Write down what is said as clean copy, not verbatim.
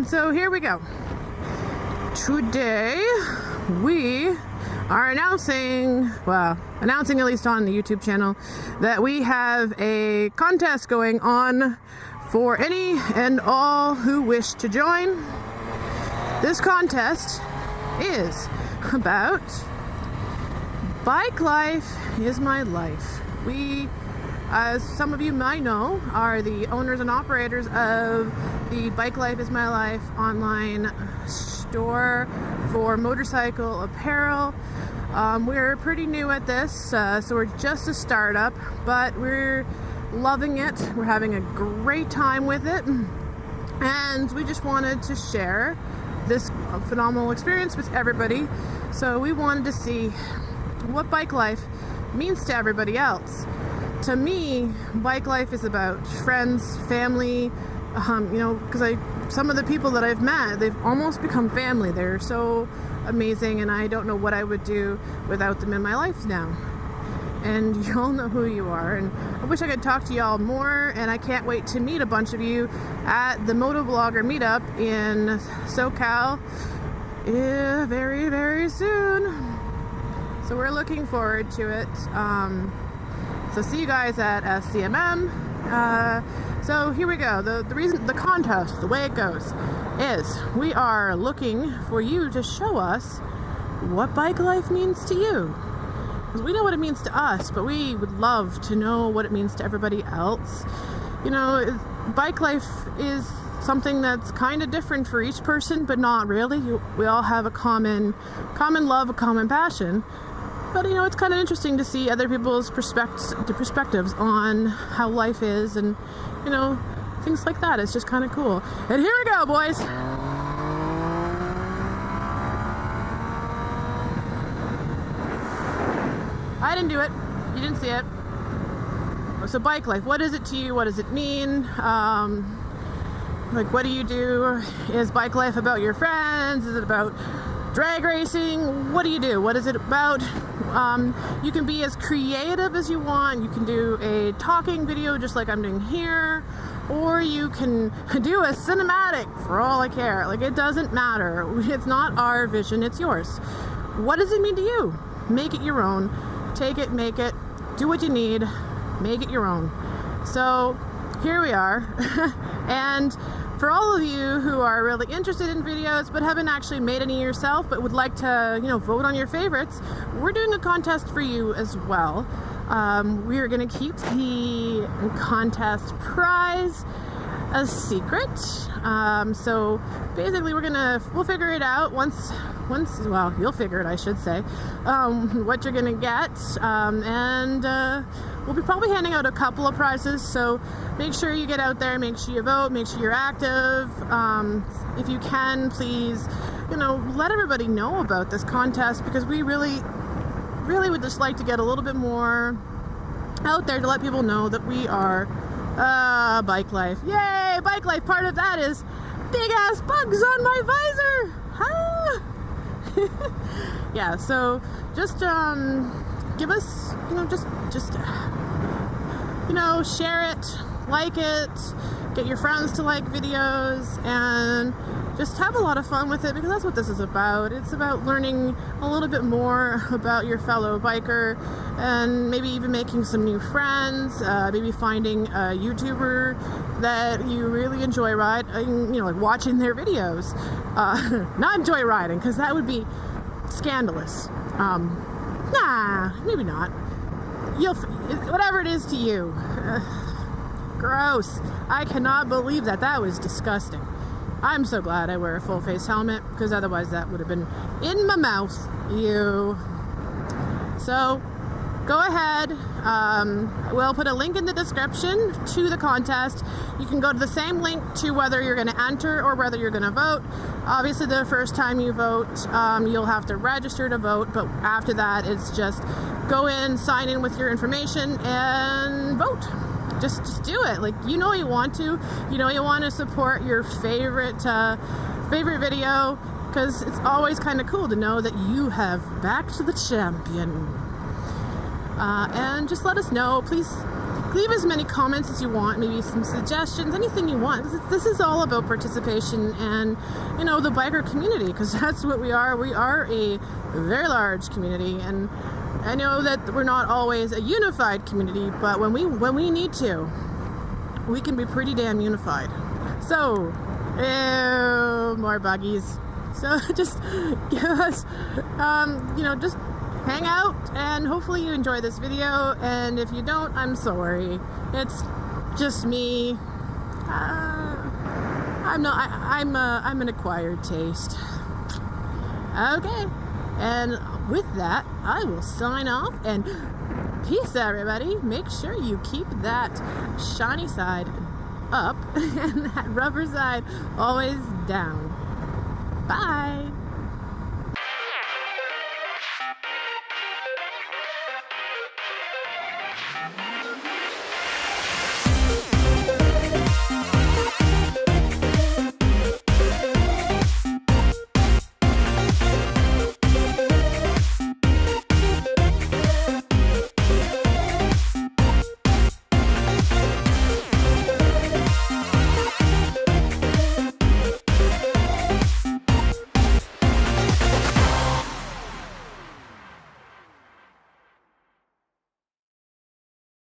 So here we go. Today we are announcing at least on the YouTube channel, that we have a contest going on for any and all who wish to join. This contest is about Bike Life is My Life. We, as some of you might know, are the owners and operators of the Bike Life is My Life online store for motorcycle apparel. We're pretty new at this, so we're just a startup, but we're loving it. We're having a great time with it, and we just wanted to share this phenomenal experience with everybody. So we wanted to see what bike life means to everybody else. To me, bike life is about friends, family, because some of the people that I've met, they've almost become family. They're so amazing, and I don't know what I would do without them in my life now. And you all know who you are, and I wish I could talk to y'all more, and I can't wait to meet a bunch of you at the Motovlogger meetup in SoCal very, very soon. So we're looking forward to it. So see you guys at SCMM. So here we go. The contest, the way it goes, is we are looking for you to show us what bike life means to you. Because we know what it means to us, but we would love to know what it means to everybody else. You know, bike life is something that's kind of different for each person, but not really. We all have a common love, a common passion. But you know, it's kind of interesting to see other people's perspectives on how life is, and you know, things like that. It's just kind of cool. And here we go, boys. I didn't do it. You didn't see it. So bike life, what is it to you? What does it mean? Like, what do you do? Is bike life about your friends? Is it about drag racing? What do you do? What is it about? You can be as creative as you want. You can do a talking video just like I'm doing here, or you can do a cinematic for all I care. Like, it doesn't matter. It's not our vision, it's yours. What does it mean to you? Make it your own. Take it, make it, do what you need, make it your own. So here we are. And for all of you who are really interested in videos but haven't actually made any yourself but would like to, vote on your favorites, we're doing a contest for you as well. We are going to keep the contest prize a secret. So basically we'll figure it out once, well, you'll figure it, I should say, what you're gonna get, and we'll be probably handing out a couple of prizes, so make sure you get out there, make sure you vote, make sure you're active. If you can, please, let everybody know about this contest, because we really would just like to get a little bit more out there to let people know that we are bike life. Yay, bike life. Part of that is big ass bugs on my visor. Ah! Yeah, so just give us, just share it, like it, get your friends to like videos, and just have a lot of fun with it, because that's what this is about. It's about learning a little bit more about your fellow biker, and maybe even making some new friends, maybe finding a YouTuber that you really enjoy riding, like watching their videos. Not enjoy riding, because that would be scandalous. Nah, maybe not. Whatever it is to you. Gross. I cannot believe that. That was disgusting. I'm so glad I wear a full face helmet, because otherwise that would have been in my mouth. Ew. So go ahead. We'll put a link in the description to the contest. You can go to the same link to whether you're going to enter or whether you're going to vote. Obviously, the first time you vote, you'll have to register to vote, but after that, it's just go in, sign in with your information, and vote. Just do it. Like, you want to. You want to support your favorite video, because it's always kind of cool to know that you have backed the champion. And just let us know. Please leave as many comments as you want, maybe some suggestions, anything you want. This is all about participation and, you know, the biker community, because that's what we are. We are a very large community, and I know that we're not always a unified community, but when we need to, we can be pretty damn unified. So, more buggies. So just give us, you know, just hang out, and hopefully you enjoy this video, and if you don't, I'm sorry. It's just me. I'm an acquired taste. Okay, and with that, I will sign off, and peace, everybody. Make sure you keep that shiny side up and that rubber side always down. Bye.